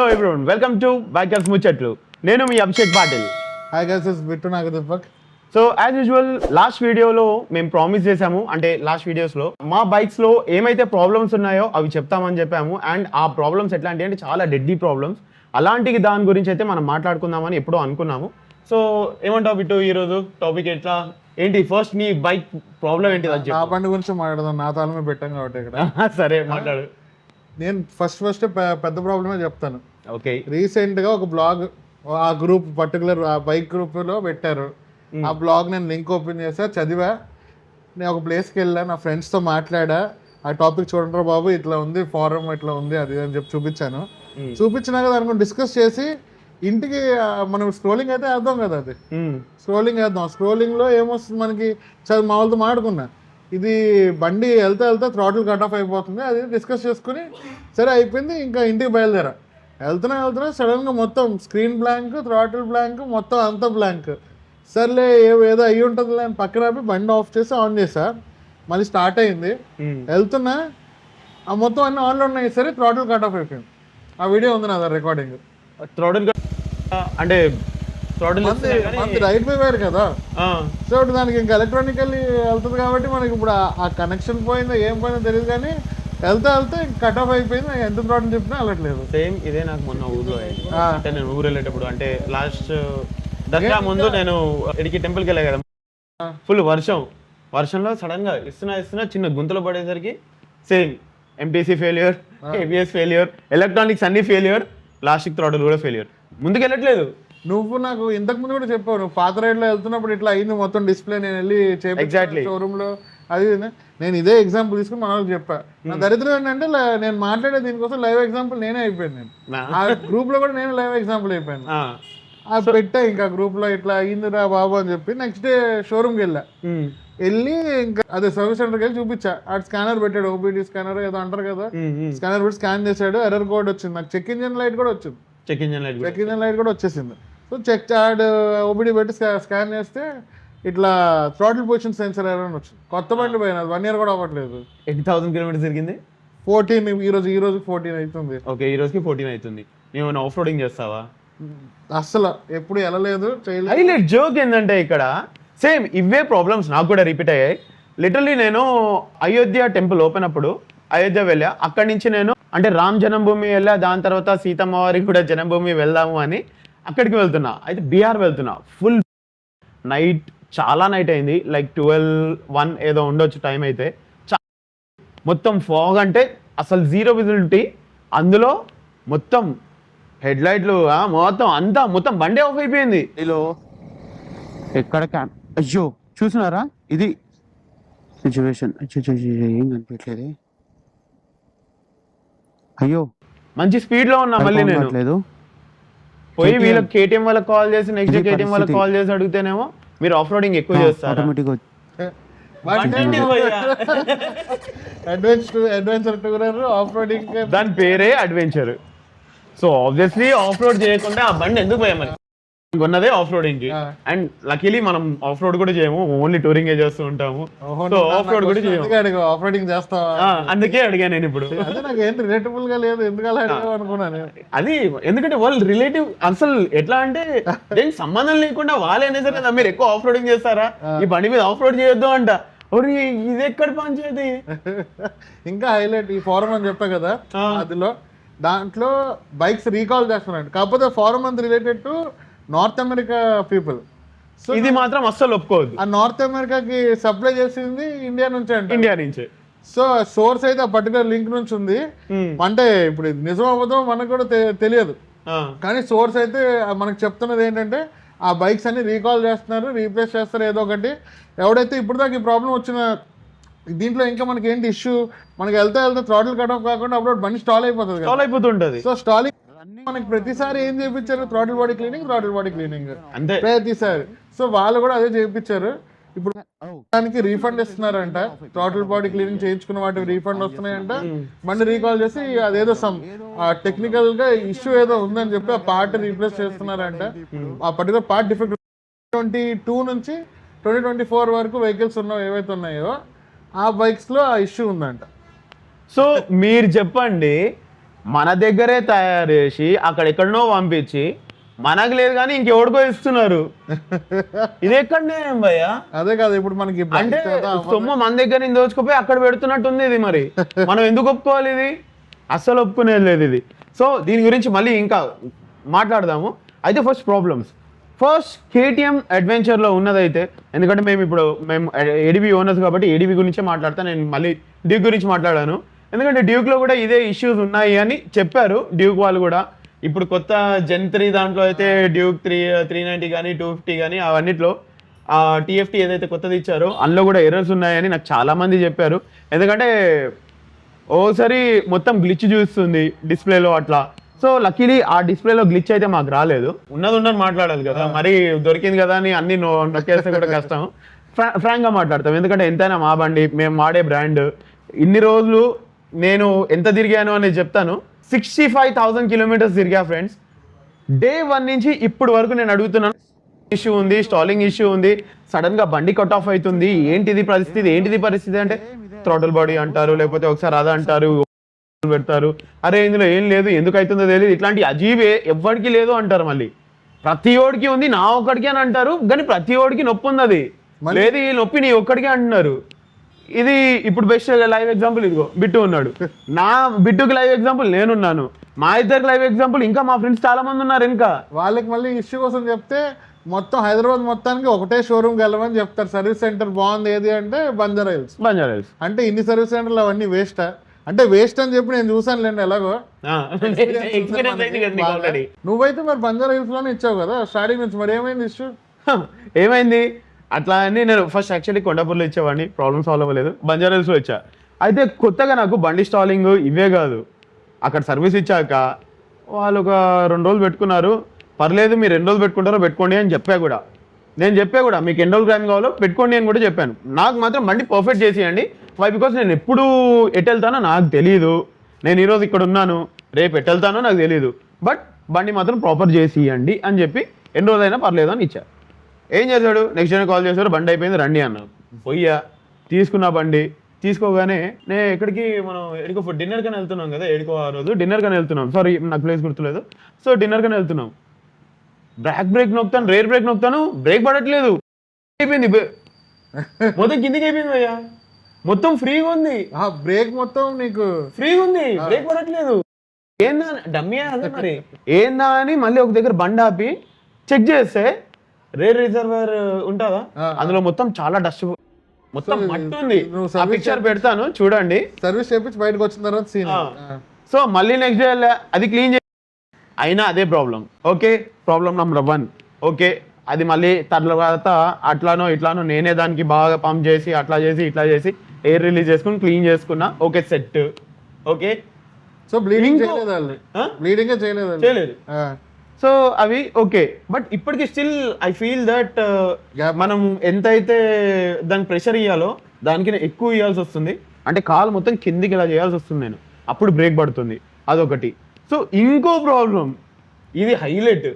Hello everyone, welcome to bikers ముచ్చట్లు. నేను మీ Abhishek Patil. Hi guys, it's Bittu Nagadeepak. So as usual last వీడియోలో మేము ప్రామిస్ చేసాము, అంటే లాస్ట్ వీడియోస్లో మా బైక్స్లో ఏమైతే ప్రాబ్లమ్స్ ఉన్నాయో అవి చెప్తామని చెప్పాము. అండ్ ఆ ప్రాబ్లమ్స్ ఎట్లాంటి అంటే చాలా డెడ్లీ ప్రాబ్లమ్స్. అలాంటి దాని గురించి అయితే మనం మాట్లాడుకుందామని ఎప్పుడో అనుకున్నాము. సో ఏమంటావు బిట్టు, ఈరోజు టాపిక్ ఎట్లా ఏంటి? ఫస్ట్ నీ బైక్ ప్రాబ్లం ఏంటి? నా బండి గురించి మాట్లాడదాం, నా తాళమే పెట్టాం కాబట్టి ఇక్కడ. సరే మాట్లాడు. నేను ఫస్ట్ పెద్ద ప్రాబ్లమే చెప్తాను. ఓకే, రీసెంట్గా ఒక బ్లాగ్ ఆ గ్రూప్ పర్టికులర్ ఆ బైక్ గ్రూప్లో పెట్టారు. ఆ బ్లాగ్ నేను లింక్ ఓపెన్ చేసా, చదివా. నేను ఒక ప్లేస్కి వెళ్ళా, నా ఫ్రెండ్స్తో మాట్లాడా. ఆ టాపిక్ చూడండి బాబు, ఇట్లా ఉంది ఫారం, ఇట్లా ఉంది అది అని చెప్పి చూపించాను. చూపించినాక దాని గురించి డిస్కస్ చేసి ఇంటికి మనం స్క్రోలింగ్ అయితే వేద్దాం కదా, అది స్క్రోలింగ్ వేద్దాం. స్క్రోలింగ్లో ఏమొస్తుంది మనకి, మామూలుతో మాట్లాడుకున్నా, ఇది బండి వెళ్తా థ్రాటిల్ కట్ ఆఫ్ అయిపోతుంది, అది డిస్కస్ చేసుకుని సరే అయిపోయింది. ఇంకా ఇంటికి బయలుదేరా. వెళ్తున్నా సడన్గా మొత్తం స్క్రీన్ బ్లాంక్, థ్రాటిల్ బ్లాంక్, మొత్తం అంతా బ్లాంక్. సర్లే ఏదో అయ్యి ఉంటుందిలే అని పక్కన ఆపి బండి ఆఫ్ చేసి ఆన్ చేసా. మళ్ళీ స్టార్ట్ అయింది, వెళ్తున్నా, ఆ మొత్తం అన్ని ఆన్లో ఉన్నాయి. సరే థ్రాటిల్ కట్ ఆఫ్ అయిపోయింది. ఆ వీడియో ఉంది నా రికార్డింగ్. థ్రాటిల్ అంటే రైట్ వేరు కదా, సో దానికి ఇంకా ఎలక్ట్రానికల్లీ వెళ్తుంది కాబట్టి మనకి ఇప్పుడు ఆ కనెక్షన్ పోయిందో ఏం పోయిందో తెలియదు, కానీ వెళ్తే కట్ ఆఫ్ అయిపోయింది. ఎంత థ్రాటిల్ చెప్పినా వెళ్ళట్లేదు. సేమ్ ఇదే నాకు మొన్న ఊర్లో అంటే నేను ఊరు వెళ్ళేటప్పుడు, అంటే లాస్ట్ దసరా ముందు నేను ఇడికి టెంపుల్కి వెళ్ళా కదా, ఫుల్ వర్షంలో సడన్ గా ఇస్తున్నా చిన్న గుంతలో పడేసరికి same MTC failure, ABS failure, electronics అన్ని ఫెయిల్యూర్, ప్లాస్టిక్ థ్రాటిల్ కూడా ఫెయిల్యూర్. ముందుకు వెళ్ళట్లేదు. నువ్వు నాకు ఇంతకు ముందు కూడా చెప్పావు, నువ్వు పాత రైడ్లో వెళ్తున్నప్పుడు ఇట్లా అయింది మొత్తం డిస్ప్లే. నేను వెళ్ళి ఎగ్జాక్ట్లీ షోరూమ్ లో అది నేను ఇదే ఎగ్జాంపుల్ తీసుకుని మన వాళ్ళకి చెప్పా. నా దరిద్రం ఏంటంటే నేను మాట్లాడే దీనికోసం లైవ్ ఎగ్జాంపుల్ నేనే అయిపోయాను. నేను ఆ గ్రూప్ లో కూడా నేను లైవ్ ఎగ్జాంపుల్ అయిపోయాను. అది పెట్టా ఇంకా గ్రూప్ లో ఇట్లా అయిందిరా బాబు అని చెప్పి. నెక్స్ట్ డే షోరూమ్కి వెళ్ళి ఇంకా అదే సర్వీస్ సెంటర్కి వెళ్ళి చూపించా. ఆ స్కానర్ పెట్టాడు, ఓబీడీ స్కానర్ ఏదో అంటారు కదా, స్కానర్ పెట్టి స్కాన్ చేశాడు. ఎర్రర్ కోడ్ వచ్చింది. నాకు చెక్ ఇంజిన్ లైట్ కూడా వచ్చింది, చెక్ ఇంజిన్ లైట్ కూడా వచ్చేసింది. సో చెక్ చార్డ్ ఓబీడీ పెట్టి స్కాన్ చేస్తే ఇట్లా థ్రాటిల్ పొజిషన్ సెన్సర్ ఎర్రర్ అని వచ్చింది. కొత్త బండి పోయినది, 1 year కూడా అవ్వట్లేదు. 80,000 kilometers తిరిగింది. 14 ఈ రోజు 14 అవుతుంది. ఓకే, ఈ రోజుకి 14 అవుతుంది. నువ్వు ఆఫ్ రోడింగ్ చేస్తావా? అస్సలు ఎప్పుడు వెళ్ళలేదు, చేయలేదు. హైలైట్ జోక్ ఏంటంటే ఇక్కడ సేమ్ ఇవే ప్రాబ్లమ్స్ నాకు కూడా రిపీట్ అయ్యాయి. లిటరలీ నేను అయోధ్య టెంపుల్ ఓపెన్ అప్పుడు అయోధ్య వెళ్ళా. అక్కడి నుంచి నేను అంటే రామ్ జన్మభూమి వెళ్ళా, దాని తర్వాత సీతమ్మ వారికి కూడా జన్మభూమి వెళ్దాము అని అక్కడికి వెళ్తున్నా. అయితే బీహార్ వెళ్తున్నా. ఫుల్ నైట్, చాలా నైట్ అయింది, లైక్ 12-1 ఏదో ఉండొచ్చు టైం. అయితే మొత్తం ఫాగ్, అంటే అసలు జీరో విజిబిలిటీ. అందులో మొత్తం హెడ్ లైట్లు మొత్తం బండి ఆఫ్ అయిపోయింది. ఇలా ఎక్కడ అయ్యో చూసినారా, ఇది సిచ్యువేషన్. ఏం కనిపించలేదు. అయ్యో మంచి స్పీడ్ లో ఉన్నా. మళ్ళీ నేను పోయి వీళ్ళకి కేటీఎం వాళ్ళకి కాల్ చేసి, నెక్స్ట్ డే కేటీఎం వాళ్ళకి కాల్ చేసి అడిగితేనేమో మీరు ఆఫ్ రోడింగ్ ఎక్కువ చేస్తారు. దాని పేరే adventure. So obviously of road చేయకుండా ఆ బండి ఎందుకు పోయా? మరి ఉన్నదే ఆఫ్ రోడింగ్ కి. అండ్ లక్కీలీ మనం ఆఫ్ రోడ్ కూడా చేయము, ఓన్లీ టూరింగ్ చేస్తూ ఉంటాము. సో ఆఫ్ రోడ్ కూడా చేయము. ఆఫ్ రోడింగ్ చేస్తావా? అందుకే అడిగాను నేను ఇప్పుడు. నాకు ఏం రిలేటబుల్ గా లేదు, ఎందుకు అలా అనుకున్నాను. అది ఎందుకంటే వాళ్ళు రిలేటివ్, అసలు ఎట్లా అంటే దేనికి సంబంధం లేకుండా వాళ్ళే అనేసారు కదా మీరు ఎక్కువ ఆఫ్ రోడింగ్ చేస్తారా, ఈ బండి మీద ఆఫ్ రోడ్ చేయొద్దు అంట. ఇది ఎక్కడ పంచేది. ఇంకా హైలైట్ ఈ ఫారం అని చెప్పా కదా, అందులో దాంట్లో బైక్స్ రీకాల్ చేస్తున్నాడు. కాకపోతే ఫారం అంత related to north America people. So ఇది మాత్రం అస్సలు ఒప్పుకోవద్దు. ఆ నార్త్ అమెరికాకి సప్లై చేసింది ఇండియా నుంచి అంట. ఇండియా నుంచి. సో సోర్స్ అయితే ఆ పర్టికులర్ లింక్ నుంచి ఉంది. అంటే ఇప్పుడు ఇది నిజం అవ్వదో మనకు కూడా తెలియదు, కానీ సోర్స్ అయితే మనకు చెప్తున్నది ఏంటంటే ఆ బైక్స్ అన్ని రీకాల్ చేస్తున్నారు, రీప్లేస్ చేస్తారు ఏదో ఒకటి. ఎవడైతే ఇప్పుడు దాకా ఈ ప్రాబ్లం వచ్చిన దీంట్లో ఇంకా మనకి ఏంటి ఇష్యూ, మనకి వెళ్తే థ్రాటిల్ కట్ ఆఫ్ కాకుండా అప్పుడు బండి స్టాల్ అయిపోతుంది. సో స్టాలింగ్ మనకి ప్రతిసారి ఏం చేయించారు? థ్రాటిల్ బాడీ క్లీనింగ్ అంతే ప్రతిసారి. సో వాళ్ళు కూడా అదే చేయించారు. ఇప్పుడు దానికి రీఫండ్ ఇస్తున్నారంట. థ్రాటిల్ బాడీ క్లీనింగ్ చేయించుకున్న వాటికి రీఫండ్ వస్తున్నాయంట. బండి రీకాల్ చేసి అదేదో టెక్నికల్ గా ఇష్యూ ఏదో ఉందని చెప్పి ఆ పార్ట్ రీప్లేస్ చేస్తున్నారంట. ఆ పర్టికులర్ పార్ట్ డిఫెక్ట్ 2022 నుంచి 2024 వరకు వెహికల్స్ ఏవైతే ఉన్నాయో ఆ బైక్స్ లో ఆ ఇష్యూ ఉందంట. సో మీరు చెప్పండి, మన దగ్గరే తయారు చేసి అక్కడెక్కడనో పంపించి మనకు లేదు కానీ ఇంకెవడికో ఇస్తున్నారు. ఇది ఎక్కడ న్యాయం భయ్యా? అదే కదా ఇప్పుడు మనకి అంటే సొమ్ము మన దగ్గర నుంచి దోచుకుపోయి అక్కడ పెడుతున్నట్టుంది ఇది. మరి మనం ఎందుకు ఒప్పుకోవాలి? ఇది అస్సలు ఒప్పుకునేది లేదు ఇది. సో దీని గురించి మళ్ళీ ఇంకా మాట్లాడదాము. అయితే ఫస్ట్ కేటీఎం అడ్వెంచర్లో ఉన్నదైతే, ఎందుకంటే మేము ఏడీబీ ఓనర్స్ కాబట్టి ఏడీబీ గురించే మాట్లాడతాను. నేను మళ్ళీ డ్యూక్ గురించి మాట్లాడాను, ఎందుకంటే డ్యూక్లో కూడా ఇదే ఇష్యూస్ ఉన్నాయి అని చెప్పారు డ్యూక్ వాళ్ళు కూడా. ఇప్పుడు కొత్త జెన్ 3 దాంట్లో అయితే డ్యూక్ 390 కానీ 250 కానీ అవన్నిట్లో టీఎఫ్టీ ఏదైతే కొత్తది ఇచ్చారో అందులో కూడా ఎర్రర్స్ ఉన్నాయని నాకు చాలా మంది చెప్పారు. ఎందుకంటే ఓసారి మొత్తం గ్లిచ్ చూస్తుంది డిస్ప్లేలో అట్లా. సో లక్కీలీ ఆ డిస్ప్లేలో గ్లిచ్ అయితే మాకు రాలేదు. ఉన్నది మాట్లాడాలి కదా, మరి దొరికింది కదా అని అన్ని నొక్కేస్తే కూడా కష్టం. ఫ్రాంక్గా మాట్లాడతాం, ఎందుకంటే ఎంతైనా మా బండి, మేము వాడే బ్రాండ్. ఇన్ని రోజులు నేను ఎంత తిరిగాను అనేది చెప్తాను. 65,000 కిలోమీటర్స్ తిరిగా ఫ్రెండ్స్. డే 1 నుంచి ఇప్పుడు వరకు నేను అడుగుతున్నాను, ఇష్యూ ఉంది, స్టాలింగ్ ఇష్యూ ఉంది, సడన్ గా బండి కట్ ఆఫ్ అవుతుంది, ఏంటిది పరిస్థితి అంటే థ్రాటిల్ బాడీ అంటారు, లేకపోతే ఒకసారి అదే అంటారు, పెడతారు, అరే ఇందులో ఏం లేదు, ఎందుకు అవుతుందో తెలియదు, ఇట్లాంటి అజీబే ఎవ్వడికి లేదు అంటారు. మళ్ళీ ప్రతి ఓడికి ఉంది, నా ఒక్కడికి అని అంటారు, కానీ ప్రతి ఓడికి నొప్పి ఉంది. అది లేదు, ఈ నొప్పి నీ ఒక్కడికే అంటున్నారు. ఇది ఇప్పుడు బెస్ట్ లైవ్ ఎగ్జాంపుల్ ఇదిగో బిట్టు ఉన్నాడు, నా బిట్టుకి లైవ్ ఎగ్జాంపుల్ నేనున్నాను, మా ఇద్దరికి లైవ్ ఎగ్జాంపుల్ ఇంకా మా ఫ్రెండ్స్ చాలా మంది ఉన్నారు. ఇంకా వాళ్ళకి మళ్ళీ ఇష్యూ కోసం చెప్తే మొత్తం హైదరాబాద్ మొత్తానికి ఒకటే షోరూమ్ వెళ్ళమని చెప్తారు. సర్వీస్ సెంటర్ బాగుంది ఏది అంటే బంజారా హిల్స్. అంటే ఇన్ని సర్వీస్ సెంటర్లు అవన్నీ వేస్టా? అంటే వేస్ట్ అని చెప్పి నేను చూసాను లేండి ఎలాగో. నువ్వైతే మరి బంజారా హిల్స్ లోనే ఇచ్చావు కదా స్టార్టింగ్ నుంచి, మరి ఏమైంది ఇష్యూ? ఏమైంది అట్లా అని నేను ఫస్ట్ యాక్చువల్లీ కొండాపూర్లో ఇచ్చేవాడిని, ప్రాబ్లమ్ సాల్వ్ అవ్వలేదు, బంజారా హిల్స్లో ఇచ్చా. అయితే కొత్తగా నాకు బండి స్టాలింగ్ ఇవే కాదు, అక్కడ సర్వీస్ ఇచ్చాక వాళ్ళు ఒక 2 రోజులు పెట్టుకున్నారు. పర్లేదు, మీరు 2 రోజులు పెట్టుకుంటారో పెట్టుకోండి అని నేను చెప్పా కూడా మీకు ఎన్ని రోజులు టైం కావాలో పెట్టుకోండి అని కూడా చెప్పాను. నాకు మాత్రం బండి పర్ఫెక్ట్ చేసేయండి. వై? బికాస్ నేను ఎప్పుడు ఎటు వెళ్తానో నాకు తెలియదు, నేను ఈరోజు ఇక్కడ ఉన్నాను, రేపు ఎటు వెళ్తానో నాకు తెలియదు, బట్ బండి మాత్రం ప్రాపర్ చేసియండి అని చెప్పి ఎన్ని రోజులైనా పర్లేదు అని ఇచ్చా. ఏం చేశాడు, నెక్స్ట్ డే కాల్ చేశాడు, బండి అయిపోయింది రండి అన్నాను. పోయ్యా తీసుకున్నా బండి. తీసుకోగానే నేను మనం ఎక్కడికో డిన్నర్ కానీ వెళ్తున్నాం కదా, ఎక్కడికో ఆ రోజు డిన్నర్ కానీ వెళ్తున్నాం, సారీ నాకు ప్లేస్ గుర్తులేదు. సో డిన్నర్ కానీ వెళ్తున్నాం, బ్రేక్ నొక్కుతాను, రేర్ బ్రేక్ నొక్కుతాను, బ్రేక్ పడట్లేదు, అయిపోయింది మొత్తం కిందికి అయిపోయింది భయ్యా, మొత్తం ఫ్రీగా ఉంది బ్రేక్, మొత్తం నీకు ఫ్రీగా ఉంది, బ్రేక్ పడట్లేదు. ఏందా డమ్మీ అదే మరి ఏందా అని మళ్ళీ ఒక దగ్గర బండి ఆపి చెక్ చేస్తే రేర్ రిజర్వర్ ఉంటుందా, అందులో మొత్తం చాలా డస్ట్, మొత్తం మట్టి ఉంది. ఆ పిక్చర్ పెడతాను చూడండి. సర్వీస్ చేపించి బయటకు వచ్చిన తర్వాత సీన్. సో మళ్ళీ నెక్స్ట్ డే అది క్లీన్ అయినా అదే problem. Okay, problem number 1. Okay, అది మళ్ళీ తర్వాత అట్లానో ఇట్లానో నేనే దానికి బాగా పంప్ చేసి అట్లా చేసి ఇట్లా చేసి ఎయిర్ రిలీజ్ చేసుకుని క్లీన్ చేసుకున్నా. Okay, set. Okay, so bleeding చేయలేదు. సో అవి ఓకే, బట్ ఇప్పటికి స్టిల్ ఐ ఫీల్ దట్ మనం ఎంతైతే దానికి ప్రెషర్ ఇవ్వాలో దానికి ఎక్కువ ఇవ్వాల్సి వస్తుంది. అంటే కాలు మొత్తం కిందికి ఇలా చేయాల్సి వస్తుంది నేను, అప్పుడు బ్రేక్ పడుతుంది. అదొకటి. సో ఇంకో ప్రాబ్లం, ఇది హైలైట్,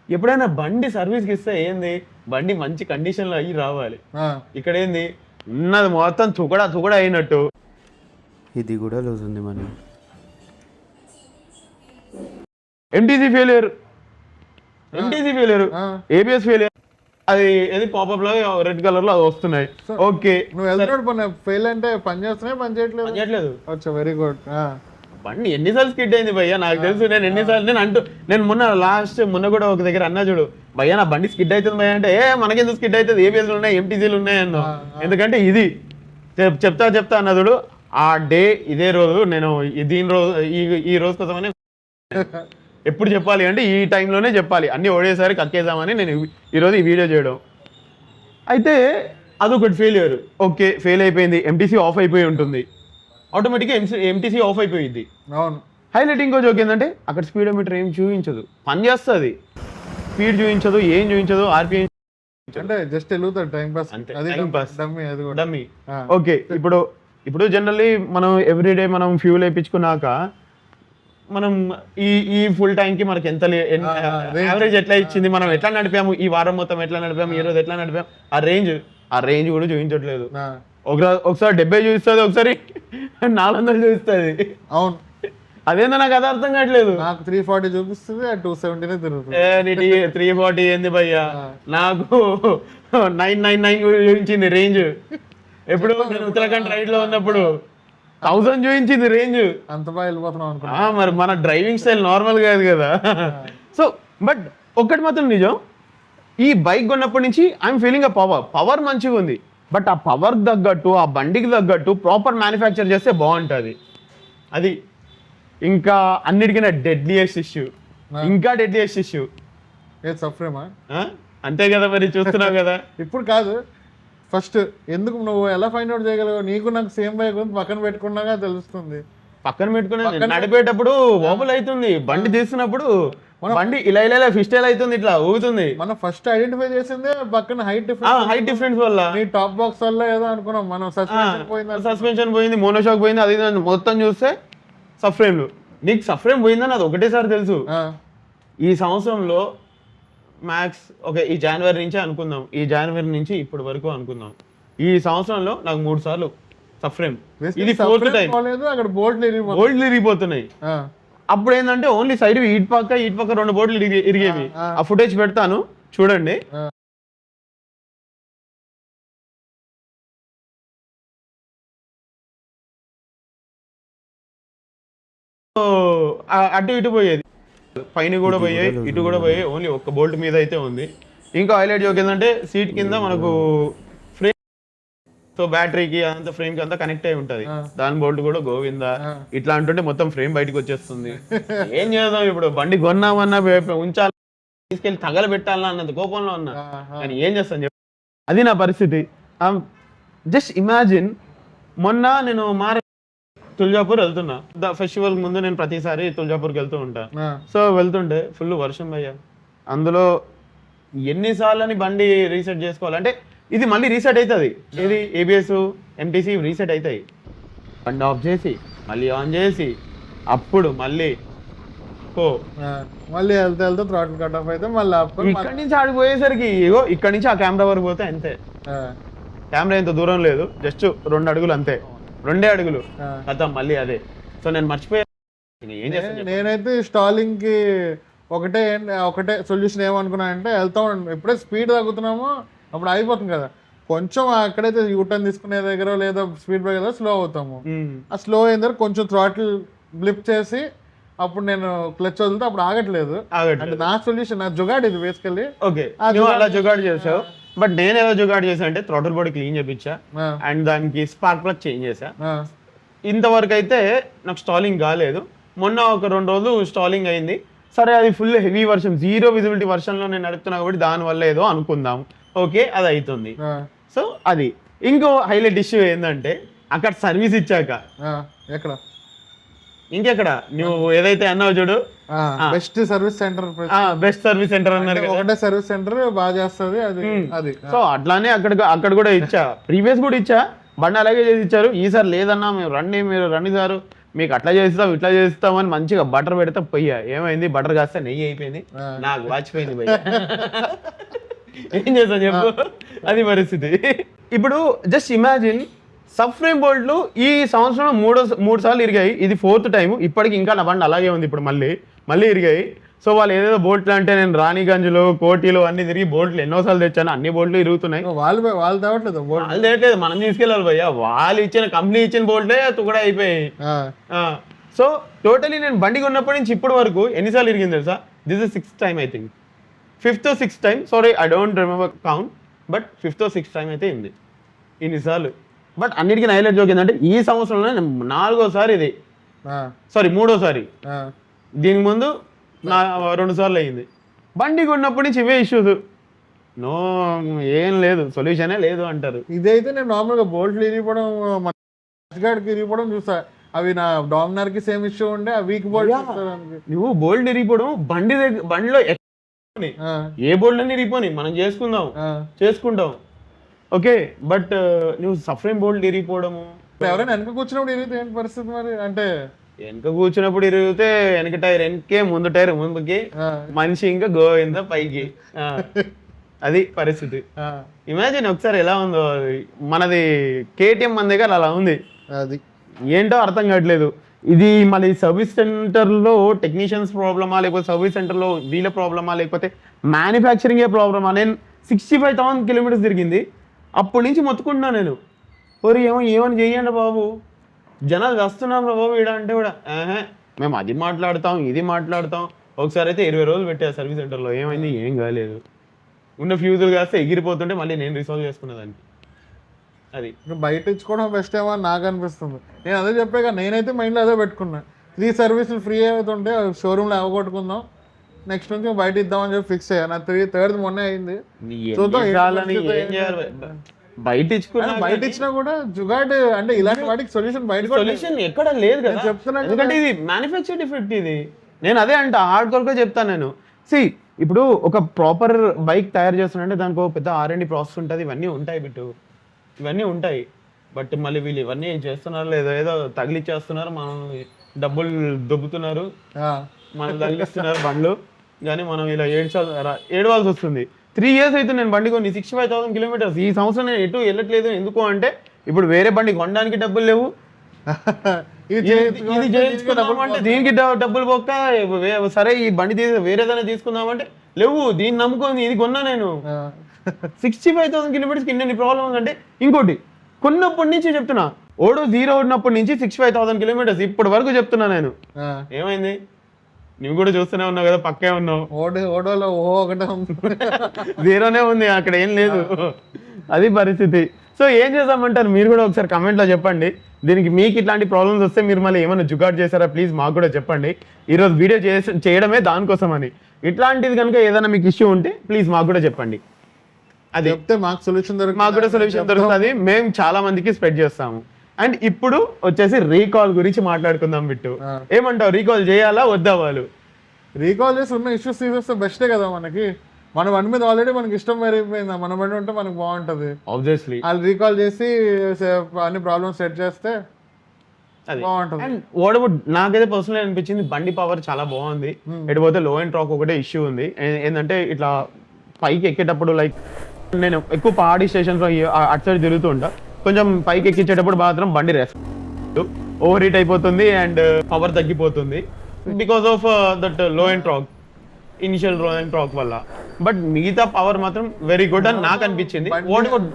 ఎప్పుడైనా బండి సర్వీస్కి ఇస్తే ఏంది, బండి మంచి కండిషన్లో అయ్యి రావాలి. ఇక్కడ ఏంది, ఉన్నది మొత్తం తుకడా అయినట్టు. ఇది కూడా లూజ్ ఉంది మన ఎంటీసీ ఫెయిలియర్, ఏబిఎస్ ఫెయిలియర్, అది ఏది పాపప్ లో రెడ్ కలర్ లో అది వస్తున్నాయి. ఓకే, నువ్వు వెళ్తున్నాడు ఫెయిల్ అంటే పని చేస్తున్నాయి, పని చేయట్లేదు. అచ్చా, వెరీ గుడ్. బండి ఎన్నిసార్లు స్కిడ్ అయింది భయ్యా నాకు తెలుసు. నేను ఎన్నిసార్లు నేను మొన్న కూడా ఒక దగ్గర అన్నా చూడు, భయ్యా నా బండి స్కిడ్ అవుతుంది భయ్యా అంటే, మనకెందుకు స్కిడ్ అవుతుంది, ఏబిఎస్లు ఉన్నాయి, ఎంటీసీలు ఉన్నాయి అన్నా. ఎందుకంటే ఇది చెప్తా అన్న చూడు, ఆ డే ఇదే రోజు నేను ఈ రోజు కోసమని ఎప్పుడు చెప్పాలి అంటే ఈ టైంలోనే చెప్పాలి, అన్నీ ఒకేసారి కక్కేద్దామని నేను ఈరోజు ఈ వీడియో చేయడం. అయితే అదొకటి ఫెయిలియర్. ఓకే, ఫెయిల్ అయిపోయింది, ఎంటీసీ ఆఫ్ అయిపోయి ఉంటుంది, ఆటోమేటిక్గా ఎంటీసీ ఆఫ్ అయిపోయింది. అవును. హైలైట్ ఇంకో జోక్ ఏంటంటే అక్కడ స్పీడోమీటర్ ఏం చూపించదు, పని చేస్తుంది, స్పీడ్ చూపించదు, ఏం చూపించదు, ఆర్పిఎం అంటే జస్ట్ వెళ్తాడు టైం పాస్, డమ్మీ. ఓకే, ఇప్పుడు జనరల్లీ మనం ఎవ్రీడే మనం ఫ్యూల్ వేయించుకున్నాక మనం ఈ ఫుల్ ట్యాంక్ కి మనకి ఎంత యావరేజ్ ఎట్లా ఇచ్చింది, మనం ఎట్లా నడిపాము, ఈ వారం మొత్తం ఎట్లా నడిపాము, ఈ రోజు ఎట్లా నడిపాము, ఆ రేంజ్ కూడా చూపించట్లేదు. ఒకసారి 70 చూపిస్తుంది, ఒకసారి 400 చూపిస్తుంది. అవును. అదేందో నాకు అది అర్థం కావట్లేదు. నాకు 340 చూపిస్తుంది, 270 తిరుగుతుంది. 340 ఏంది భయ్యా, నాకు 999 చూపించింది రేంజ్. ఎప్పుడు నేను ఉత్తరాఖండ్ రైడ్ లో ఉన్నప్పుడు 1000 చూపించింది రేంజ్. అంత బాగా వెళ్ళిపోతున్నాం అనుకున్నా. మరి మన డ్రైవింగ్ స్టైల్ నార్మల్ కాదు కదా. సో బట్ ఒక్కటి మాత్రం నిజం, ఈ బైక్ కొన్నప్పటి నుంచి ఐఎమ్ ఫీలింగ్ పవర్ మంచిగా ఉంది. బట్ ఆ పవర్ తగ్గట్టు, ఆ బండికి తగ్గట్టు ప్రాపర్ మ్యానుఫ్యాక్చర్ చేస్తే బాగుంటుంది. అది ఇంకా అన్నిటికైనా డెడ్లీయెస్ట్ ఇష్యూ, ఇంకా డెడ్లీయెస్ట్ ఇష్యూ ఏ సఫ్రేమా? అంతే కదా, మరి చూస్తున్నావు కదా. ఇప్పుడు కాదు, ఫస్ట్ ఎందుకు నువ్వు ఎలా ఫైండ్ అవుట్ చేయగలవు? నీకు నాకు సేమ్ బైక్ ఉంది, పక్కన పెట్టుకున్నాగా తెలుస్తుంది. పక్కన పెట్టుకునే నడిపేటప్పుడు ఓబుల్ అవుతుంది, బండి తీస్తున్నప్పుడు బండి ఇలా ఇలా ఫిస్టైల్ అవుతుంది, ఇట్లా ఊగుతుంది. మనం ఫస్ట్ ఐడెంటిఫై చేసిందే పక్కన హైట్ డిఫరెన్స్ వల్ల, నీ టాప్ బాక్స్ వల్ల ఏదో అనుకున్నాం మనం. సస్పెన్షన్ పోయింది, మోనోషాక్ పోయింది, అది మొత్తం చూస్తే సఫ్రేమ్లు. నీకు సఫ్రేమ్ పోయిందని అది ఒకటేసారి తెలుసు. ఈ సంవత్సరంలో మ్యాక్స్ ఈ జనవరి నుంచి అనుకుందాం, ఈ జనవరి నుంచి ఇప్పటి వరకు అనుకుందాం, ఈ సంవత్సరంలో నాకు 3 సార్లు సఫ్రేమ్. ఇది 4th టైం. అక్కడ బోల్ట్లు ఇరిగిపోతున్నాయి. అప్పుడు ఏంటంటే ఓన్లీ సైడ్ ఇటు పక్క 2 బోర్డులు ఇరిగేవి. ఆ ఫుటేజ్ పెడతాను చూడండి. అటు ఇటు పోయేది, పైన కూడా పోయాయి, ఇటు కూడా పోయాయి. ఓన్లీ ఒక్క బోల్ట్ మీద అయితే ఉంది. ఇంకా హైలైట్ జోక్ ఏంటంటే సీట్ కింద మనకు ఫ్రేమ్, సో బ్యాటరీకి అంత ఫ్రేమ్ కి అంతా కనెక్ట్ అయి ఉంటది. దాని బోల్ట్ కూడా గోవిందా ఇట్లా అంటుంటే మొత్తం ఫ్రేమ్ బయటకు వచ్చేస్తుంది. ఏం చేద్దాం ఇప్పుడు, బండి కొన్నామన్నా ఉంచాలి, తీసుకెళ్లి తగలబెట్టాలన్నా అన్నంత కోపంలో ఉన్నా, కానీ ఏం చేస్తాను చెప్పి. అది నా పరిస్థితి. జస్ట్ ఇమాజిన్, మొన్న నేను తుల్జాపూర్ వెళ్తున్నా, ఫెస్టివల్ ముందు నేను ప్రతిసారి తుల్జాపూర్కి వెళ్తూ ఉంటా. సో వెళ్తుంటే ఫుల్ వర్షం అయ్యా. అందులో ఎన్నిసార్లు బండి రీసెట్ చేసుకోవాలంటే ఇది మళ్ళీ రీసెట్ అవుతుంది. ఇది ఏబిఎస్ ఎంటీసీ రీసెట్ అవుతాయి. బండి ఆఫ్ చేసి మళ్ళీ ఆన్ చేసి అప్పుడు మళ్ళీ మళ్ళీ వెళ్తే థ్రాటిల్ కట్ ఆఫ్ అయితే మళ్ళీ ఇక్కడి నుంచి ఆడిపోయేసరికి ఇక్కడి నుంచి ఆ కెమెరా వరకు పోతే అంతే. కెమెరా ఎంత దూరం లేదు, జస్ట్ 2 అడుగులు అంతే, 2 అడుగులు కదా మళ్ళీ అదే. సో నేను మర్చిపోయా. ఏం చేస్తాను, నేనైతే స్టాలింగ్ కి ఒకటే సొల్యూషన్ ఏమనుకున్నా అంటే, వెళ్తాం ఎప్పుడైతే స్పీడ్ తగ్గుతున్నామో అప్పుడు అయిపోతుంది కదా, కొంచెం అక్కడైతే యూటర్న్ తీసుకునే దగ్గర లేదా స్పీడ్ బ్రేక్ స్లో అవుతాము. ఆ స్లో అయిన దగ్గర కొంచెం థ్రాటిల్ బ్లిప్ చేసి అప్పుడు నేను క్లచ్ వదిలితే అప్పుడు ఆగట్లేదు. అంటే నా సొల్యూషన్, నా జుగాడ్ ఇది బేసికల్లీ. ఓకే, అలా జుగాడ్ చేసావు. బట్ నేను ఏదో జుగాడ్ చేసా అంటే థ్రాటిల్ బాడీ క్లీన్ చేయించా అండ్ దానికి స్పార్క్ ప్లగ్ చేంజ్ చేసా. ఇంతవరకు అయితే నాకు స్టాలింగ్ కాలేదు. మొన్న ఒక 2 రోజులు స్టాలింగ్ అయింది. సరే, అది ఫుల్ హెవీ వర్షన్, 0 విజిబిలిటీ వర్షన్లో నేను నడుపుతున్నా కాబట్టి దానివల్ల ఏదో అనుకుందాం. ఓకే, అది అవుతుంది. సో అది ఇంకో హైలైట్ ఇష్యూ ఏంటంటే, అక్కడ సర్వీస్ ఇచ్చాక ఇంకెక్కడ నువ్వు ఏదైతే అన్నావు చూడు, బెస్ట్ సర్వీస్ సెంటర్ అన్నారు కదా, ఒకటే సర్వీస్ సెంటర్ బాగా చేస్తుంది అది. సో అట్లానే అక్కడ కూడా ఇచ్చా, ప్రీవియస్ కూడా ఇచ్చా, బండి అలాగే చేసి ఇచ్చారు. ఈసారి లేదన్నా మీరు రండి సార్, మీకు అట్లా చేస్తాం ఇట్లా చేస్తాం అని మంచిగా బటర్ పెడితే పోయా. ఏమైంది, బటర్ కాస్త నెయ్యి అయిపోయింది, నాకు వాచిపోయింది భయ్యా. ఏం చేస్తాను చెప్పు, అది పరిస్థితి. ఇప్పుడు జస్ట్ ఇమాజిన్, సబ్ ఫ్రేమ్ బోల్ట్లు ఈ సంవత్సరం 3 సార్లు ఇరిగాయి, ఇది 4th టైం. ఇప్పటికి ఇంకా నా బండి అలాగే ఉంది, ఇప్పుడు మళ్ళీ ఇరిగాయి. సో వాళ్ళు ఏదేదో బోల్ట్లు అంటే, నేను రాణిగంజ్లో కోటిలో అన్ని తిరిగి బోల్ట్లు ఎన్నోసార్లు తెచ్చాను, అన్ని బోల్ట్లు ఇరుగుతున్నాయి. వాళ్ళు తేవట్లేదు, మనం తీసుకెళ్ళాలి భయ్యా. వాళ్ళు ఇచ్చిన కంపెనీ ఇచ్చిన బోల్ట్లే కూడా అయిపోయాయి. సో టోటలీ నేను బండి కొన్నప్పటి నుంచి ఇప్పటి వరకు ఎన్నిసార్లు ఇరిగింది తెలుసా? This is 6th time, I think 5th or 6th time, sorry I don't remember count, but 5th or 6th time అయితే ఉంది ఇన్నిసార్లు. బట్ అన్నిటికీ హైలైట్ జోక్ ఏంటంటే, ఈ సంవత్సరంలో 4వసారి ఇది, సారీ 3వసారి. దీనికి ముందు 2 సార్లు అయ్యింది. బండి కొన్నప్పటి నుంచి ఇవే ఇష్యూస్. ఏం లేదు, సొల్యూషనే లేదు అంటారు. ఇదైతే నేను నార్మల్గా బోల్ట్లు ఇరిగిపోవడం, గాడికి ఇరిగిపోవడం చూసా. అవి నా డామినర్ కి సేమ్ ఇష్యూ ఉండే, ఆ వీక్ బోల్ట్. నువ్వు బోల్ట్ ఇరిగిపోవడం బండిలో ఏ బోల్ట్ అని ఇరిగిపోని మనం చేసుకుంటాం. ఓకే, బట్ నువ్వు సఫ్రేమ్ బోల్ట్ ఇరిగిపోవడము, ఎవరైనా వెనక కూర్చున్నప్పుడు ఇరిగితే ఏంటి పరిస్థితి మరి? అంటే వెనక కూర్చున్నప్పుడు ఇరిగితే వెనక టైర్ వెనకే, ముందు టైర్ ముందుకి, మనిషి ఇంకా గోవింద పైకి, అది పరిస్థితి. ఇమాజిన్ ఒకసారి ఎలా ఉందో. మనది కేటీఎం మన దగ్గర అలా ఉంది, అది ఏంటో అర్థం కావట్లేదు. ఇది మళ్ళీ సర్వీస్ సెంటర్లో టెక్నీషియన్స్ ప్రాబ్లమా, లేకపోతే సర్వీస్ సెంటర్లో వీళ్ళ ప్రాబ్లమా, లేకపోతే మ్యానుఫ్యాక్చరింగే ప్రాబ్లమా? నేను 65,000 కిలోమీటర్స్ తిరిగింది, అప్పటి నుంచి మొత్తుకుంటున్నా నేను. ఓరి ఏమని చెయ్యండి బాబు, జనాలు వస్తున్నాం రా బాబు ఈడ అంటే కూడా మేము అది మాట్లాడతాం ఇది మాట్లాడతాం. ఒకసారి అయితే 20 రోజులు పెట్టారు సర్వీస్ సెంటర్లో, ఏమైంది ఏం కాలేదు. ఉన్న ఫ్యూజులు కాస్తే ఎగిరిపోతుంటే మళ్ళీ నేను రిసాల్వ్ చేసుకున్నదాన్ని. అది బయట ఇచ్చుకోవడం బెస్ట్ ఏమో అని నాకు అనిపిస్తుంది. నేను అదే చెప్పాక, నేనైతే మైండ్లో అదే పెట్టుకున్నా, 3 సర్వీసులు ఫ్రీ అవుతుంటే షోరూమ్లో అవగొట్టుకుందాం, నెక్స్ట్ నుంచి బయట ఇద్దామని చెప్పి ఫిక్స్ అయ్యా. నా 3rd మొన్న అయింది. చూద్దాం ఏం చేయాలి. బయట బయట ఇచ్చినా కూడా జుగాడ్ అంటే ఇలాంటి వాటికి సొల్యూషన్ బయట సొల్యూషన్ ఎక్కడ లేదు కదా చెప్తున్నా. ఎందుకంటే ఇది మ్యానుఫ్యాక్చర్ డిఫెక్ట్. ఇది నేను అదే అంట, హార్డ్ కోర్ గా చెప్తాను నేను. ఇప్పుడు ఒక ప్రాపర్ బైక్ తయారు చేస్తున్నంటే దానికి ఒక పెద్ద R&D ప్రాసెస్ ఉంటుంది, ఇవన్నీ ఉంటాయి బిట్టు, ఇవన్నీ ఉంటాయి. బట్ మళ్ళీ వీళ్ళు ఇవన్నీ చేస్తున్నారు లేదో, ఏదో తగిలిచ్చేస్తున్నారు, మనం డబ్బులు దొబ్బుతున్నారు, మనం తగిలిస్తున్నారు బండ్లు, కానీ మనం ఇలా ఏడవాల్సి వస్తుంది. 3 years అయితే నేను బండి కొని 65,000 కిలోమీటర్స్. ఈ సంవత్సరం నేను ఎటు వెళ్ళట్లేదు. ఎందుకు అంటే ఇప్పుడు వేరే బండి కొనడానికి డబ్బులు లేవు, ఇది చేయించుకుందామంటే దీనికి డబ్బులు పోక, సరే ఈ బండి వేరేదైనా తీసుకుందామంటే లేవు, దీన్ని నమ్ముకొని ఇది కొన్నా నేను. 65,000 కిలోమీటర్స్కి ఇన్ని ప్రాబ్లమ్స్ అంటే. ఇంకోటి కొన్నప్పటి నుంచి చెప్తున్నా, ఓడో 0 ఉన్నప్పటి నుంచి 65,000 కిలోమీటర్స్ ఇప్పటి వరకు చెప్తున్నా నేను. ఏమైంది? నువ్వు కూడా చూస్తూనే ఉన్నావు కదా, పక్కే ఉన్నావు. ఓడోలో ఒకటే 0నే ఉంది, అక్కడ ఏం లేదు. అది పరిస్థితి. సో ఏం చేద్దామంటారు మీరు కూడా ఒకసారి కమెంట్లో చెప్పండి. దీనికి మీకు ఇట్లాంటి ప్రాబ్లమ్స్ వస్తే మీరు మళ్ళీ ఏమైనా జుగాడ్ చేశారా ప్లీజ్ మాకు కూడా చెప్పండి. ఈరోజు వీడియో చేయడమే దానికోసమని. ఇట్లాంటిది కనుక ఏదైనా మీకు ఇష్యూ ఉంటే ప్లీజ్ మాకు కూడా చెప్పండి. అది చెప్తే మాకు కూడా సొల్యూషన్ దొరుకుతుంది. మేము చాలా మందికి స్ప్రెడ్ చేస్తాము. అండ్ ఇప్పుడు వచ్చేసి రీకాల్ గురించి మాట్లాడుకుందాం బిట్టు. ఏమంటావు, రీకాల్ చేయాలా వద్దా? వాళ్ళు రీకాల్ చేసి ఉన్న ఇష్యూస్ తీసేస్తే బెస్టే కదా మనకి. మన బండి మీద ఆల్రెడీ మనకి ఇష్టం పెరిగిపోయిందా, మన బండి ఉంటే మనకు బాగుంటది. ఆబ్వియస్లీ వాళ్ళు రీకాల్ చేసి అన్ని ప్రాబ్లమ్స్ సెట్ చేస్తే బాగుంటుంది. అండ్ వాడబుడ్ నాకైతే పర్సనల్ అనిపించింది, బండి పవర్ చాలా బాగుంది. ఎటుపోతే లో అండ్ ట్రాక్ ఒకటే ఇష్యూ ఉంది. ఏంటంటే ఇట్లా పైకి ఎక్కేటప్పుడు లైక్ నేను ఎక్కువ పహాడీ స్టేషన్స్ అటు సైడ్ తిరుగుతూ ఉంటా, కొంచెం పైకి ఎక్కించేటప్పుడు మాత్రం బండి ఓవర్ హీట్ అయిపోతుంది అండ్ పవర్ తగ్గిపోతుంది బికాస్ ఆఫ్ దట్ లో అండ్ ట్రాక్, ఇనిషియల్ లో అండ్ ట్రాక్ వల్ల. బట్ మిగతా పవర్ మాత్రం వెరీ గుడ్ అని నాకు అనిపించింది.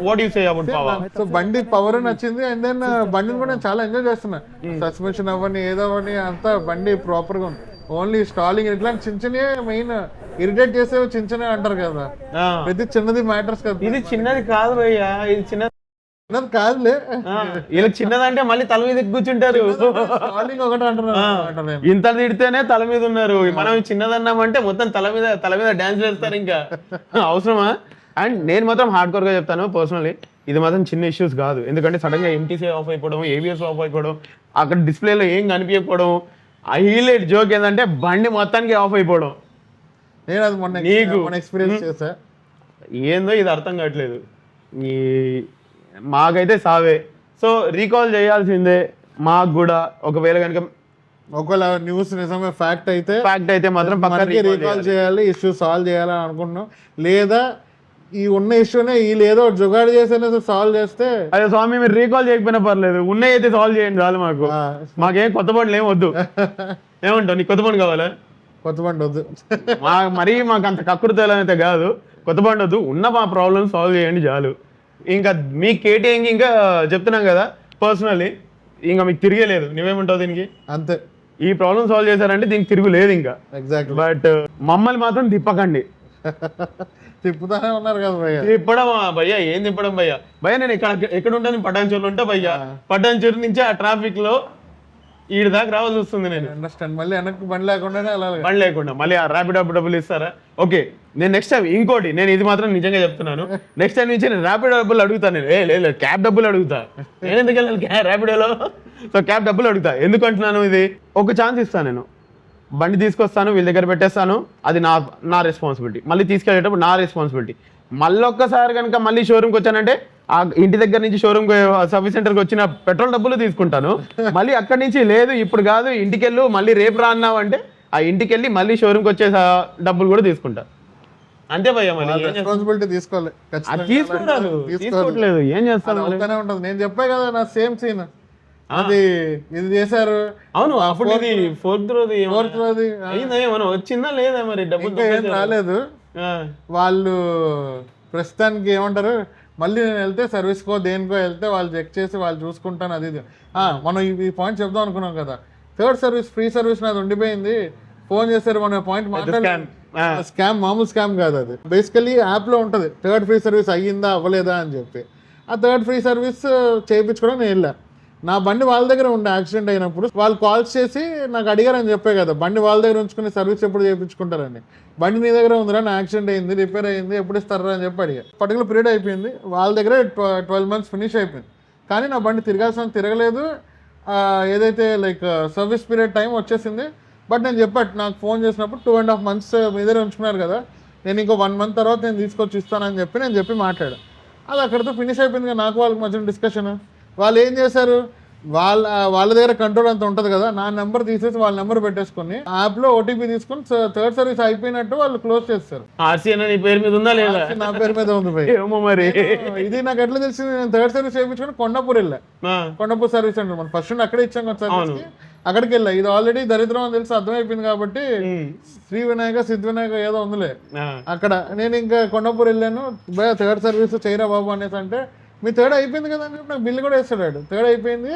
What you say about power? So బండి పవర్ నచ్చింది. అండ్ దెన్ బండిని కూడా నేను చాలా ఎంజాయ్ చేస్తున్నా. సస్పెన్షన్ అవ్వని ఏదో అవని అంతా బండి ప్రాపర్ గా ఉంది. ఓన్లీ స్టాలింగ్ ఇట్లాంటి చిన్న చిన్న మెయిన్ ఇరిటేట్ చేసే చిన్న అంటారు కదా, ప్రతి చిన్నది మ్యాటర్స్ కదా. ఇది చిన్నది కాదు భయ్యా, ఇది చిన్నది కాదులే. వీళ్ళకి చిన్నదంటే మళ్ళీ తల మీద కూర్చుంటారు. ఇంత తిడితేనే తల మీద ఉన్నారు. మనం చిన్నదన్నామంటే మొత్తం తల మీద డాన్స్ వేస్తారు. ఇంకా అవసరమా? అండ్ నేను మాత్రం హార్డ్ కోర్ గా చెప్తాను పర్సనలీ, ఇది మాత్రం చిన్న ఇష్యూస్ కాదు. ఎందుకంటే సడన్ గా MTC ఆఫ్ అయిపోవడం, ABS ఆఫ్ అయిపోవడం, అక్కడ డిస్ప్లేలో ఏం కనిపించకపోవడం, హైలైట్ జోక్ ఏంటంటే బండి మొత్తానికి ఆఫ్ అయిపోవడం. నేను అది మొన్న ఎక్స్పీరియన్స్ చేసా. ఏందో ఇది అర్థం కావట్లేదు. ఈ మాకైతే సావే. సో రీకాల్ చేయాల్సిందే మాకు కూడా. ఒకవేళ కనుక న్యూస్ నిజమే ఫ్యాక్ట్ అయితే మాత్రం రీకాల్ చేయాలి, ఇష్యూ సాల్వ్ చేయాలని అనుకుంటున్నాం. లేదా ఈ ఉన్న ఇష్యూనే వీళ్ళు ఏదో జుగాడు చేసేది సాల్వ్ చేస్తే, అదే స్వామి మీరు రీకాల్ చేయకపోయినా పర్లేదు, ఉన్నాయి అయితే సాల్వ్ చేయండి చాలు. మాకేం కొత్త బండ్లు ఏం వద్దు. ఏమంటావు, నీకు కొత్త బండి కావాలా? కొత్త బండి వద్దు. మరీ మాకు అంత కక్కుర్తలైతే కాదు, కొత్త బండి వద్దు, ఉన్న మా ప్రాబ్లమ్ సాల్వ్ చేయండి చాలు. ఇంకా మీ కేటీఎం ఇంకా చెప్తున్నాం కదా పర్సనలీ, ఇంకా మీకు తిరిగేలేదు. నువ్వేమంటావు దీనికి? అంతే, ఈ ప్రాబ్లమ్ సాల్వ్ చేశారంటే దీనికి తిరుగులేదు ఇంకా. ఎగ్జాక్ట్. బట్ మమ్మల్ని మాత్రం తిప్పకండి. తిప్పుతానే ఉన్నారు కదా భయ్య. తిప్పడం భయ్యా, ఏం తిప్పడం భయ్యా? నేను ఎక్కడ ఉంటాను, పటాన్చూరులో ఉంటా భయ్యా. పటాన్చూరు నుంచి ఆ ట్రాఫిక్ లో ఈడి దాకా రావాల్సి వస్తుంది. నేను అండర్స్టాండ్. మళ్ళీ వెనక్కి బండి లేకుండానే బండి లేకుండా మళ్ళీ ఆ ర్యాపిడో డబ్బులు ఇస్తారా? ఓకే, నేను నెక్స్ట్ టైం ఇంకోటి, నేను ఇది మాత్రం నిజంగా చెప్తున్నాను, నెక్స్ట్ టైం నుంచి నేను ర్యాపిడో డబ్బులు అడుగుతాను. నేను లేదు క్యాబ్ డబ్బులు అడుగుతా. నేను ఎందుకు వెళ్ళాలి ర్యాపిడోలో? సో క్యాబ్ డబ్బులు అడుగుతా. ఎందుకు అంటున్నాను, ఇది ఒక ఛాన్స్ ఇస్తాను. నేను బండి తీసుకొస్తాను, వీళ్ళ దగ్గర పెట్టేస్తాను, అది నా రెస్పాన్సిబిలిటీ. మళ్ళీ తీసుకెళ్ళేటప్పుడు నా రెస్పాన్సిబిలిటీ. మళ్ళీ ఒక్కసారి కనుక మళ్ళీ షోరూమ్కి వచ్చానంటే ఆ ఇంటి దగ్గర నుంచి షోరూమ్ సర్వీస్ సెంటర్కి వచ్చిన పెట్రోల్ డబ్బులు తీసుకుంటాను. మళ్ళీ అక్కడి నుంచి లేదు ఇప్పుడు కాదు ఇంటికి వెళ్ళు, మళ్ళీ రేపు రా అన్నావు అంటే ఆ ఇంటికి వెళ్ళి మళ్ళీ షోరూమ్కి వచ్చే డబ్బులు కూడా తీసుకుంటా. అంతే భయ్యా, మళ్ళీ రెస్పాన్సిబిలిటీ తీసుకోవాలి. తీసుకోవట్లేదు, ఏం చేస్తాను? ఉంటుంది. నేను చెప్పా కదా, నా సేమ్ సీన్ అది ఇది చేశారు. అవును అప్పుడు ఇది ఫోర్త్ రోజు రోజు ఏమన్నా వచ్చిందా లేదా మరి డబ్బులు ఇంకా ఏం రాలేదు. వాళ్ళు ప్రస్తుతానికి ఏమంటారు, మళ్ళీ నేను వెళ్తే సర్వీస్కో దేనికో వెళ్తే వాళ్ళు చెక్ చేసి వాళ్ళు చూసుకుంటాను అది ఇది. మనం ఈ పాయింట్ చెప్దాం అనుకున్నాం కదా, థర్డ్ సర్వీస్ ఫ్రీ సర్వీస్ నాది ఉండిపోయింది. ఫోన్ చేశారు, మనం పాయింట్ మాట్లాడాలి. స్కామ్ మామూలు స్కామ్ కాదు అది. బేసికలీ యాప్లో ఉంటుంది థర్డ్ ఫ్రీ సర్వీస్ అయ్యిందా అవ్వలేదా అని చెప్పి. ఆ థర్డ్ ఫ్రీ సర్వీస్ చేయించుకోవడం నేను వెళ్ళా. నా బండి వాళ్ళ దగ్గర ఉండే యాక్సిడెంట్ అయినప్పుడు వాళ్ళు కాల్స్ చేసి నాకు అడిగారని చెప్పే కదా, బండి వాళ్ళ దగ్గర ఉంచుకుని సర్వీస్ ఎప్పుడు చేయించుకుంటారని. బండి నీ దగ్గర ఉందిరా, నా యాక్సిడెంట్ అయింది, రిపేర్ అయింది, ఎప్పుడు ఇస్తారా అని చెప్పి అడిగా. పర్టికులర్ పీరియడ్ అయిపోయింది, వాళ్ళ దగ్గర 12 months ఫినిష్ అయిపోయింది. కానీ నా బండి తిరగలేదు. ఏదైతే లైక్ సర్వీస్ పీరియడ్ టైం వచ్చేసింది. బట్ నేను చెప్పాను, నాకు ఫోన్ చేసినప్పుడు 2.5 months మీ దగ్గర ఉంచుకున్నారు కదా, నేను ఇంకో 1 month తర్వాత నేను తీసుకొచ్చి ఇస్తానని చెప్పి మాట్లాడా. అది అక్కడితో ఫినిష్ అయిపోయింది కదా. నాకు వాళ్ళకి మధ్యన డిస్కషన్. వాళ్ళు ఏం చేశారు, వాళ్ళ దగ్గర కంట్రోల్ అంత ఉంటుంది కదా, నా నెంబర్ తీసేసి వాళ్ళ నెంబర్ పెట్టేసుకుని యాప్లో ఓటీపీ తీసుకుని థర్డ్ సర్వీస్ అయిపోయినట్టు వాళ్ళు క్లోజ్ చేస్తారు. ఆర్సీ నీ పేరు మీద ఉందా లేదా? నా పేరు మీద ఉంది భయ్. మరి ఇది నాకు ఎట్లా తెలిసింది, నేను థర్డ్ సర్వీస్ చేయించుకుని కొండాపూర్ వెళ్ళా. కొండాపూర్ సర్వీస్ సెంటర్ మనం ఫస్ట్ అక్కడే ఇచ్చాం కదా సర్వీస్, అక్కడికి వెళ్ళా. ఇది ఆల్రెడీ దరిద్రం అని తెలిసి అర్థమైపోయింది కాబట్టి శ్రీ వినాయక సిద్ధ వినాయక ఏదో ఉందిలే అక్కడ. నేను ఇంకా కొండాపూర్ వెళ్ళాను. భయ థర్డ్ సర్వీస్ చేయరా బాబు అనేసి అంటే, మీ థర్డ్ అయిపోయింది కదా అని చెప్పి నాకు బిల్లు కూడా వేస్తాడు. థర్డ్ అయిపోయింది,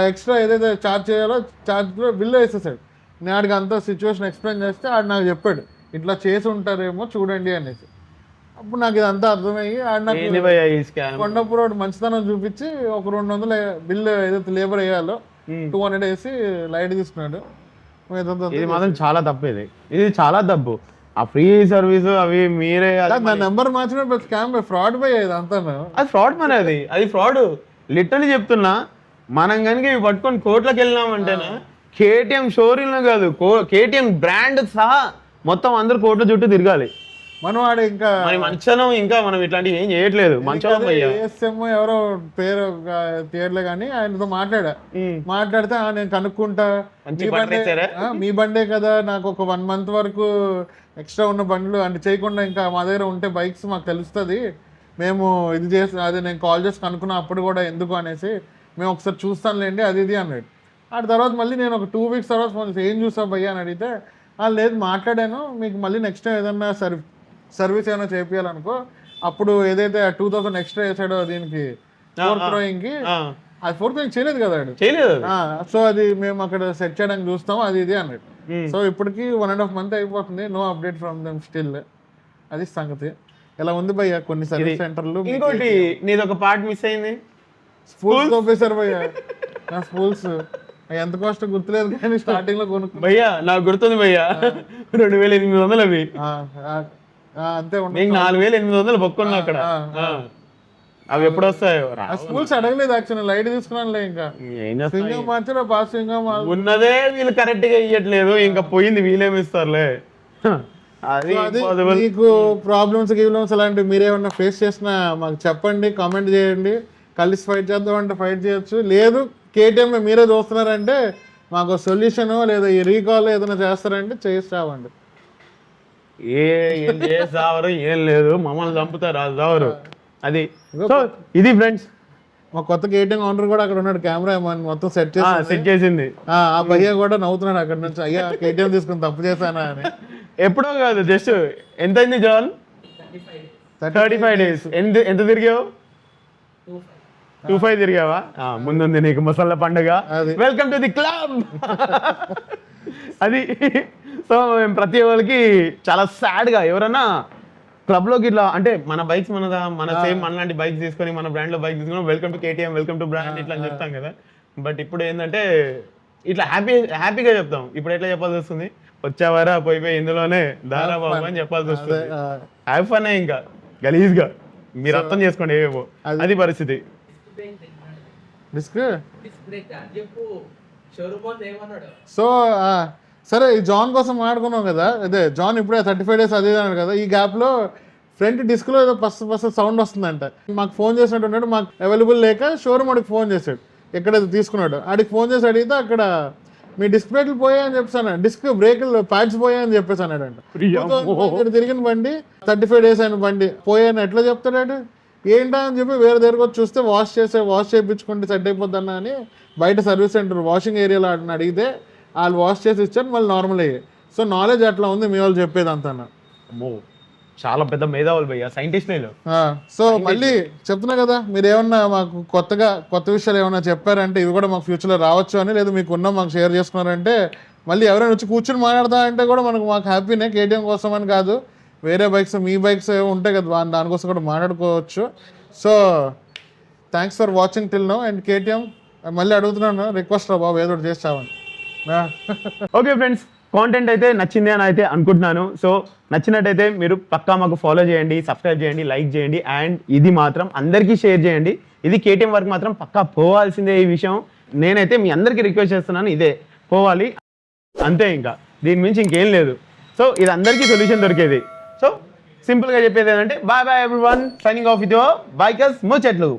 ఎక్స్ట్రా ఏదైతే ఛార్జ్ చేయాలో ఛార్జ్లో బిల్లు వేసేసాడు. నేను ఆడికి అంతా సిచ్యువేషన్ ఎక్స్ప్లెయిన్ చేస్తే ఆడు నాకు చెప్పాడు ఇట్లా చేసి ఉంటారేమో చూడండి అనేసి. అప్పుడు నాకు ఇదంతా అర్థమయ్యి ఆడు నాకు కొండపూర్ రోడ్ మంచితనం చూపించి ఒక 200 బిల్లు ఏదైతే లేబర్ వేయాలో 200 వేసి లైట్ తీసుకున్నాడు. ఇది మాత్రం చాలా తప్పు. ఇది చాలా తప్పు. ఆ ఫ్రీ సర్వీస్ అవి మీరే నా నెంబర్ మార్చిన స్కామ్ ఫ్రాడ్ పోయి అంతా. అది ఫ్రాడ్ మన అది ఫ్రాడ్. లిటరలీ చెప్తున్నా, మనం కనుక ఇవి పట్టుకొని కోర్టులకు వెళ్ళినామంటేనా కేటీఎం షోరూమ్ కాదు, కేటీఎం బ్రాండ్ సహా మొత్తం అందరు కోర్టుల చుట్టూ తిరగాలి. మనం ఆడ ఇంకా మంచనం ఇంకా మనం ఇట్లాంటివి ఏం చేయట్లేదు. మంచం ఎవరో పేరు తీయలే కానీ ఆయనతో మాట్లాడితే నేను కనుక్కుంటా, మీ బండే కదా, నాకు ఒక 1 month వరకు ఎక్స్ట్రా ఉన్న బండ్లు అంటే చేయకుండా ఇంకా మా దగ్గర ఉంటే బైక్స్ మాకు తెలుస్తుంది, మేము ఇది చేసి అదే నేను కాల్ చేసి కనుక్కున్నా అప్పుడు కూడా ఎందుకు అనేసి, మేము ఒకసారి చూస్తానులేండి అది ఇది అన్నాడు. ఆ తర్వాత మళ్ళీ నేను ఒక 2 weeks తర్వాత ఫోన్ చేసి ఏం చూస్తావు భయ్యా అని అడిగితే, లేదు మాట్లాడాను, మీకు మళ్ళీ నెక్స్ట్ టైం ఏదన్నా సర్వీస్ ఏమైనా చేయాలనుకో, అప్పుడు ఏదైతే 2000 ఎక్స్ట్రా వేసాడో దీనికి 4th రోయింగ్కి, అది 4th రోయింగ్ చేయలేదు కదా చేయలేదు. సో అది మేము అక్కడ సెట్ చేయడానికి చూస్తాము అది ఇది అన్నాడు. సో ఇప్పటికి 1.5 month అయిపోతుంది, no update from them still. అది సంగతి. ఇలా ఉంది భయ్యా కొన్ని సర్వీస్ సెంటర్లు. ఇంకోటి నీది ఒక పార్ట్ మిస్ అయింది, స్కూల్స్ తోపేశారు భయ్యా. నా స్కూల్స్ ఎంత కాస్ట్ గుర్తులేదు కానీ స్టార్టింగ్ లో కొనుక్కు భయ్యా నాకు గుర్తుంది భయ్యా 2800 అవి అంతే. 4800 బొక్కున్నా అక్కడ. అవి ఎప్పుడు వస్తాయో స్కూల్స్ అడగలేదు యాక్చువల్లీ, లైట్ తీసుకున్నానులే. ఇంకా సింగం మార్చారా పాస్ సింగం ఉన్నదే వీళ్ళు కరెక్ట్ గా ఇయ్యట్లేదు, ఇంకా పోయింది వీళ్ళేమి ఇస్తారులే. అది మీకు ప్రాబ్లమ్స్ అలాంటివి మీరేమన్నా ఫేస్ చేసినా మాకు చెప్పండి, కామెంట్ చేయండి. కలిసి ఫైట్ చేద్దాం అంటే ఫైట్ చేయొచ్చు, లేదు కేటీఎం మీరే చూస్తున్నారంటే మాకు సొల్యూషన్ లేదా ఈ రీకాల్ ఏదైనా చేస్తారంటే చేసి రావండి. ఏం చేసావరు ఏం లేదు, మమ్మల్ని చంపుతారు అది చావరు. అది సో ఇది ఫ్రెండ్స్, మా కొత్త కేటీఎం ఓనర్ కూడా అక్కడ ఉన్నాడు, కెమెరా మొత్తం సెట్ చేసింది. ఆ భయ్య కూడా నవ్వుతున్నాడు అక్కడ నుంచి, అయ్యా కేటీఎం తీసుకుని తప్పు చేశానా అని. ఎప్పుడో కాదు, జస్ట్ ఎంత అయింది జాన్? 35 days. ఎంత తిరిగావు? 25 తిరిగావా? ముందుంది నీకు ముసళ్ళ పండుగ. Welcome to the club. అది సో మేము ప్రతి ఒక్కరికి చాలా సాడ్గా ఎవరన్నా క్లబ్లోకి ఇట్లా అంటే మన బైక్స్ మన సేమ్ మనలాంటి బైక్స్ తీసుకొని మన బ్రాండ్లో బైక్ తీసుకొని welcome to KTM, welcome to brand ఇట్లా అని చెప్తాం కదా. బట్ ఇప్పుడు ఏంటంటే ఇట్లా హ్యాపీగా చెప్తాం. ఇప్పుడు ఎట్లా చెప్పాల్సి వస్తుంది, వచ్చావారా పోయిపోయి ఇందులోనే దారా బాబు అని చెప్పాల్సి వస్తుంది. హ్యావ్ ఫన్ ఇంకా గలీజ్గా మీరు అర్థం చేసుకోండి ఏవేవో, అది పరిస్థితి. సో సరే, ఈ జాన్ కోసం మాట్లాడుకున్నాం కదా, అదే జాన్ ఇప్పుడే 35 days అదే అన్నాడు కదా. ఈ గ్యాప్లో ఫ్రంట్ డిస్క్లో ఏదో ఫస్ట్ సౌండ్ వస్తుందంట. మాకు ఫోన్ చేసినట్టు ఉన్నాడు, మాకు అవైలబుల్ లేక షోరూమ్ వాడికి ఫోన్ చేశాడు, ఎక్కడైతే తీసుకున్నాడు ఆడికి ఫోన్ చేసి అడిగితే అక్కడ మీ డిస్క్ బ్రేక్లు పోయాయని చెప్పేసాను, డిస్క్ బ్రేకులు ప్యాడ్స్ పోయాయని చెప్పేసి అన్నాడంట. తిరిగిన బండి 35 days అయిన బండి పోయాయని ఎట్లా చెప్తాడు? ఏంటా అని చెప్పి వేరే దగ్గరకు వచ్చి చూస్తే వాష్ చేయించుకుంటే సెట్ అయిపోద్ది అన్న అని బయట సర్వీస్ సెంటర్ వాషింగ్ ఏరియాలో వాటిని అడిగితే వాళ్ళు వాష్ చేసి ఇచ్చారు, మళ్ళీ నార్మల్ అయ్యాయి. సో నాలెడ్జ్ అట్లా ఉంది మీ వాళ్ళు చెప్పేది అంతా. అమ్మో చాలా పెద్ద మేధావులు భయ్య, సైంటిస్ట్ నేను. సో మళ్ళీ చెప్తున్నా కదా, మీరు ఏమన్నా మాకు కొత్త విషయాలు ఏమన్నా చెప్పారంటే ఇవి కూడా మాకు ఫ్యూచర్లో రావచ్చు అని, లేదు మీకు ఉన్న మాకు షేర్ చేసుకున్నారంటే మళ్ళీ ఎవరైనా వచ్చి కూర్చొని మాట్లాడతా అంటే కూడా మాకు హ్యాపీనే. కేటీఎం కోసం అని కాదు, వేరే బైక్స్ మీ బైక్స్ ఉంటాయి కదా దానికోసం కూడా మాట్లాడుకోవచ్చు. So thanks for watching till now. And KTM మళ్ళీ అడుగుతున్నాను, రిక్వెస్ట్ రా బాబు ఏదో ఒకటి చేస్తామని. ఓకే ఫ్రెండ్స్, కాంటెంట్ అయితే నచ్చింది అని అయితే అనుకుంటున్నాను. సో నచ్చినట్టయితే మీరు పక్కా మాకు ఫాలో చేయండి, సబ్స్క్రైబ్ చేయండి, లైక్ చేయండి, అండ్ ఇది మాత్రం అందరికీ షేర్ చేయండి. ఇది కేటీఎం వరకు మాత్రం పక్కా పోవాల్సిందే. ఈ విషయం నేనైతే మీ అందరికీ రిక్వెస్ట్ చేస్తున్నాను, ఇదే పోవాలి అంతే, ఇంకా దీని మించి ఇంకేం లేదు. సో ఇది అందరికీ సొల్యూషన్ దొరికేది. సో సింపుల్గా చెప్పేది ఏంటంటే bye bye everyone, signing off with your bikers ముచ్చట్లు.